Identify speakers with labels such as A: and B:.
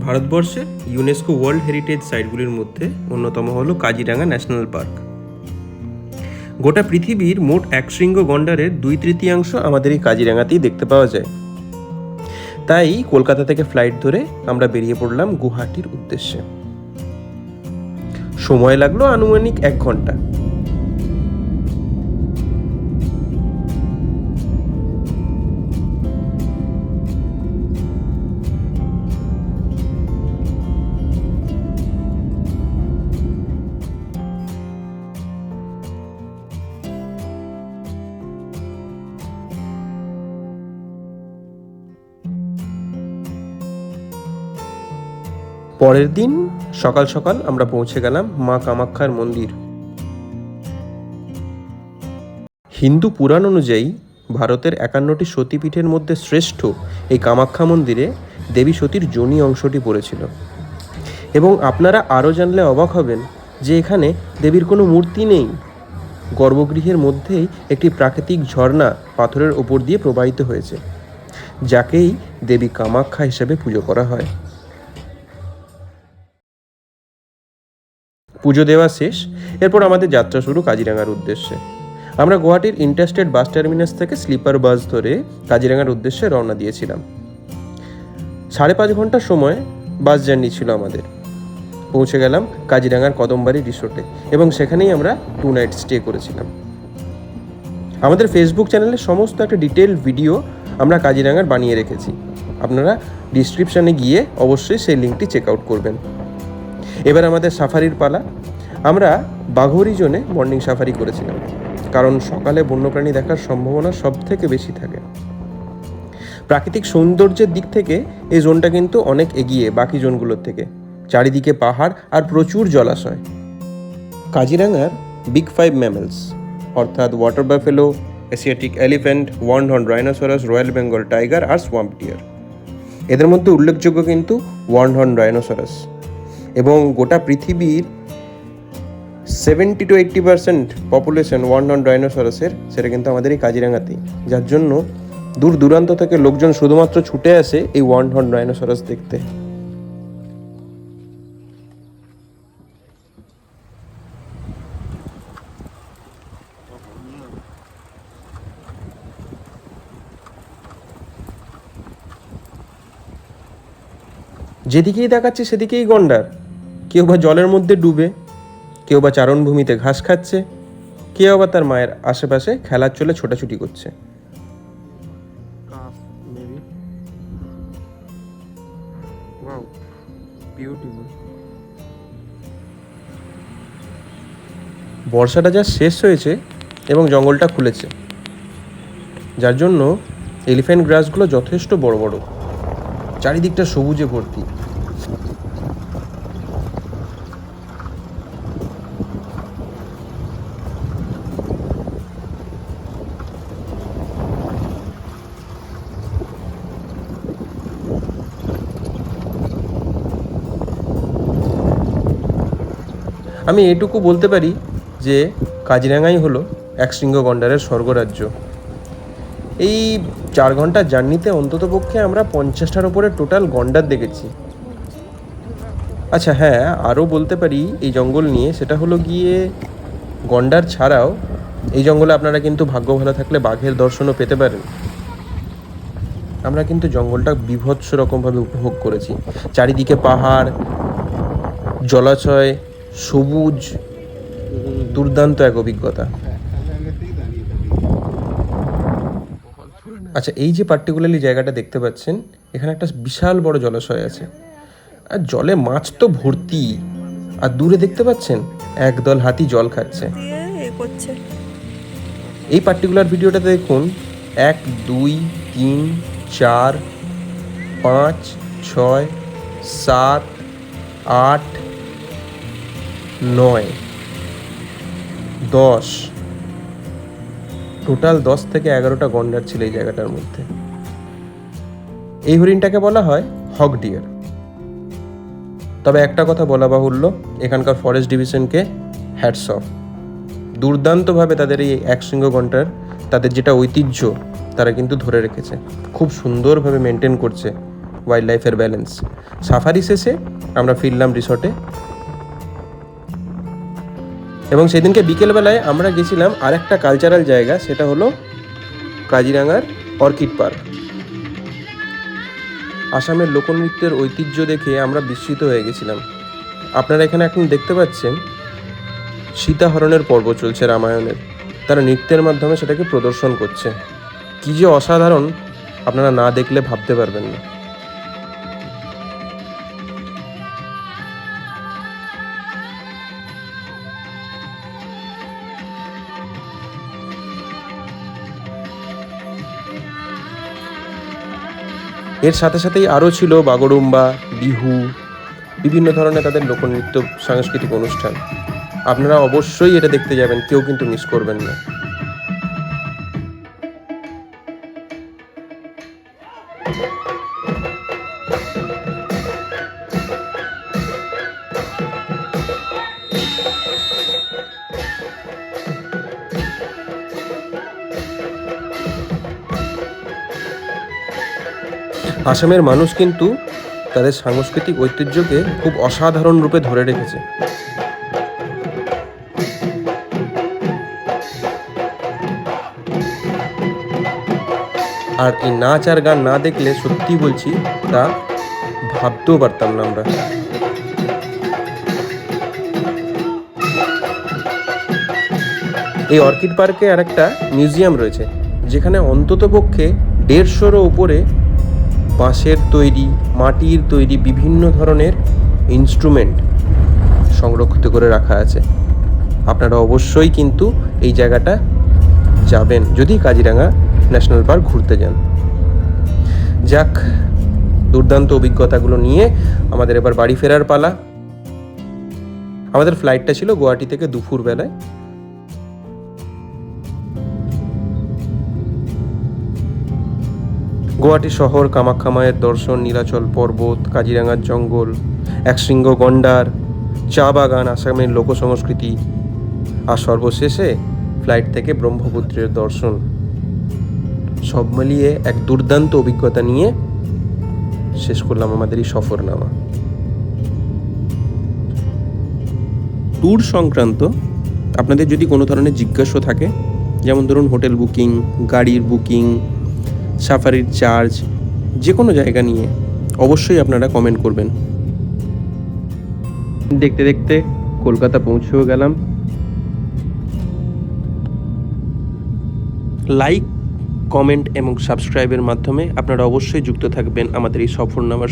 A: ভারতবর্ষের UNESCO world heritage সাইটগুলির মধ্যে অন্যতম হলো কাজিরাঙা ন্যাশনাল পার্ক। গোটা পৃথিবীর মোট একশৃঙ্গ গন্ডারের 2/3 আমাদের এই কাজিরাঙাতেই দেখতে পাওয়া যায়। তাই কলকাতা থেকে ফ্লাইট ধরে আমরা বেরিয়ে পড়লাম গুয়াহাটির উদ্দেশ্যে। সময় লাগলো আনুমানিক 1 ঘন্টা। পরের দিন সকাল সকাল আমরা পৌঁছে গেলাম মা কামাখ্যার মন্দির। হিন্দু পুরাণ অনুযায়ী ভারতের 51টি সতীপীঠের মধ্যে শ্রেষ্ঠ এই কামাখ্যা মন্দিরে দেবী সতীর যোনি অংশটি পড়েছিল। এবং আপনারা আরও জানলে অবাক হবেন যে এখানে দেবীর কোনো মূর্তি নেই। গর্ভগৃহের মধ্যেই একটি প্রাকৃতিক ঝর্ণা পাথরের ওপর দিয়ে প্রবাহিত হয়েছে, যাকেই দেবী কামাখ্যা হিসেবে পুজো করা হয়। পুজো দেওয়া শেষ, এরপর আমাদের যাত্রা শুরু কাজিরাঙার উদ্দেশ্যে। আমরা গুয়াহাটির ইন্টারস্টেট বাস টার্মিনাস থেকে স্লিপার বাস ধরে কাজিরাঙার উদ্দেশ্যে রওনা দিয়েছিলাম। 5.5 ঘন্টার সময় বাস জার্নি ছিল আমাদের। পৌঁছে গেলাম কাজিরাঙার কদমবাড়ি রিসোর্টে এবং সেখানেই আমরা 2 নাইট স্টে করেছিলাম। আমাদের ফেসবুক চ্যানেলে সমস্ত একটা ডিটেল ভিডিও আমরা কাজিরাঙার বানিয়ে রেখেছি, আপনারা ডিসক্রিপশানে গিয়ে অবশ্যই সেই লিঙ্কটি চেক আউট করবেন। এবার আমাদের সাফারির পালা। আমরা বাঘোরি জোনে মর্নিং সাফারি করেছিলাম, কারণ সকালে বন্যপ্রাণী দেখার সম্ভাবনা সব থেকে বেশি থাকে। প্রাকৃতিক সৌন্দর্যের দিক থেকে এই জোনটা কিন্তু অনেক এগিয়ে বাকি জোনগুলোর থেকে। চারিদিকে পাহাড় আর প্রচুর জলাশয়। কাজিরাঙার বিগ 5 ম্যামেলস অর্থাৎ water buffalo, Asiatic elephant, one horn rhinoceros, royal Bengal tiger আর সোয়াম্প ডিয়ার। এদের মধ্যে উল্লেখযোগ্য কিন্তু ওয়ান হর্ন রাইনোসরাস। এবং গোটা পৃথিবীর 70 to 80% পপুলেশন ওয়ান হর্ন রাইনোসরাসের, সেটা কিন্তু আমাদের এই কাজিরাঙাতেই, যার জন্য দূর দূরান্ত থেকে লোকজন শুধুমাত্র ছুটে আসে এই ওয়ান হর্ন রাইনোসরাস দেখতে। যেদিকেই দেখাচ্ছে সেদিকেই গন্ডার। কেউ বা জলের মধ্যে ডুবে, কেউ বা চারণভূমিতে ঘাস খাচ্ছে, কেউ আবার তার মায়ের আশেপাশে খেলার চলে ছোটাছুটি করছে। বর্ষাটা যা শেষ হয়েছে এবং জঙ্গলটা খুলেছে, যার জন্য এলিফ্যান্ট গ্রাসগুলো যথেষ্ট বড় বড়, চারিদিকটা সবুজে ভর্তি। আমি এটুকু বলতে পারি যে কাজিরাঙাই হলো একশৃঙ্গ গন্ডারের স্বর্গরাজ্য। এই 4 ঘন্টার জার্নিতে অন্ততপক্ষে আমরা 50টার ওপরে টোটাল গন্ডার দেখেছি। আচ্ছা হ্যাঁ, আরও বলতে পারি এই জঙ্গল নিয়ে, সেটা হলো গিয়ে গন্ডার ছাড়াও এই জঙ্গলে আপনারা কিন্তু ভাগ্য ভালো থাকলে বাঘের দর্শনও পেতে পারেন। আমরা কিন্তু জঙ্গলটা বীভৎস রকমভাবে উপভোগ করেছি। চারিদিকে পাহাড়, জলাশয়, সবুজ, দুর্দান্ত এক অভিজ্ঞতা। আচ্ছা, এই যে পার্টিকুলারলি জায়গাটা দেখতে পাচ্ছেন, এখানে একটা বিশাল বড় জলাশয় আছে আর জলে মাছ তো ভর্তি। আর দূরে দেখতে পাচ্ছেন একদল হাতি জল খাচ্ছে। এই পার্টিকুলার ভিডিওটাতে দেখুন 1, 2, 3, 4, 5, 6, 7, 8, 9, 10, টোটাল 10 থেকে 11টা গন্ডার ছিল এই জায়গাটার মধ্যে। এই হরিণটাকে বলা হয় হগ ডিয়ার। তবে একটা কথা বলা বাহুল্য, এখানকার ফরেস্ট ডিভিশনকে হ্যাটস অফ। দুর্দান্তভাবে তাদের এই একশৃঙ্গ গন্ডার, তাদের যেটা ঐতিহ্য, তারা কিন্তু ধরে রেখেছে, খুব সুন্দরভাবে মেনটেন করছে ওয়াইল্ড লাইফের ব্যালেন্স। সাফারি শেষে আমরা ফিরলাম রিসর্টে, এবং সেদিনকে বিকেলবেলায় আমরা গেছিলাম আরেকটা কালচারাল জায়গা, সেটা হলো কাজিরাঙার অর্কিড পার্ক। আসামের লোকনৃত্যের ঐতিহ্য দেখে আমরা বিস্মিত হয়ে গেছিলাম। আপনারা এখানে এখন দেখতে পাচ্ছেন সীতাহরণের পর্ব চলছে রামায়ণের। তারা নৃত্যের মাধ্যমে সেটাকে প্রদর্শন করছে। কী যে অসাধারণ, আপনারা না দেখলে ভাবতে পারবেন না। এর সাথে সাথেই আরও ছিল বাগড়ুম্বা, বিহু, বিভিন্ন ধরনের তাদের লোকনৃত্য সাংস্কৃতিক অনুষ্ঠান। আপনারা অবশ্যই এটা দেখতে যাবেন, কেউ কিন্তু মিস করবেন না। আসামের মানুষ কিন্তু তাদের সাংস্কৃতিক ঐতিহ্যকে খুব অসাধারণ রূপে ধরে রেখেছে। আর এই নাচ আর গান না দেখলে সত্যি বলছি তা ভাবতেও পারতাম না আমরা। এই অর্কিড পার্কে আর একটা মিউজিয়াম রয়েছে, যেখানে অন্ততপক্ষে 150-রও উপরে বাঁশের তৈরি, মাটির তৈরি বিভিন্ন ধরনের ইনস্ট্রুমেন্ট সংরক্ষিত করে রাখা আছে। আপনারা অবশ্যই কিন্তু এই জায়গাটা যাবেন যদি কাজিরাঙা ন্যাশনাল পার্ক ঘুরতে যান। যাক, দুর্দান্ত অভিজ্ঞতাগুলো নিয়ে আমাদের এবার বাড়ি ফেরার পালা। আমাদের ফ্লাইটটা ছিল গুয়াহাটি থেকে দুপুরবেলায়। গুয়াহাটি শহর, কামাখ্যা মায়ের দর্শন, নীলাচল পর্বত, কাজিরাঙার জঙ্গল, একশৃঙ্গ গন্ডার, চা বাগান, আসামের লোকসংস্কৃতি, আর সর্বশেষে ফ্লাইট থেকে ব্রহ্মপুত্রের দর্শন, সব মিলিয়ে এক দুর্দান্ত অভিজ্ঞতা নিয়ে শেষ করলাম আমাদের এই সফরনামা। ট্যুর সংক্রান্ত আপনাদের যদি কোনো ধরনের জিজ্ঞাসা থাকে, যেমন ধরুন হোটেল বুকিং, গাড়ির বুকিং, সাফারির চার্জ, যে কোনো জায়গা নিয়ে অবশ্যই আপনারা কমেন্ট করবেন। দেখতে দেখতে কলকাতা পৌঁছেও গেলাম। লাইক, কমেন্ট এবং সাবস্ক্রাইবের মাধ্যমে আপনারা অবশ্যই যুক্ত থাকবেন আমাদের এই সফরনামার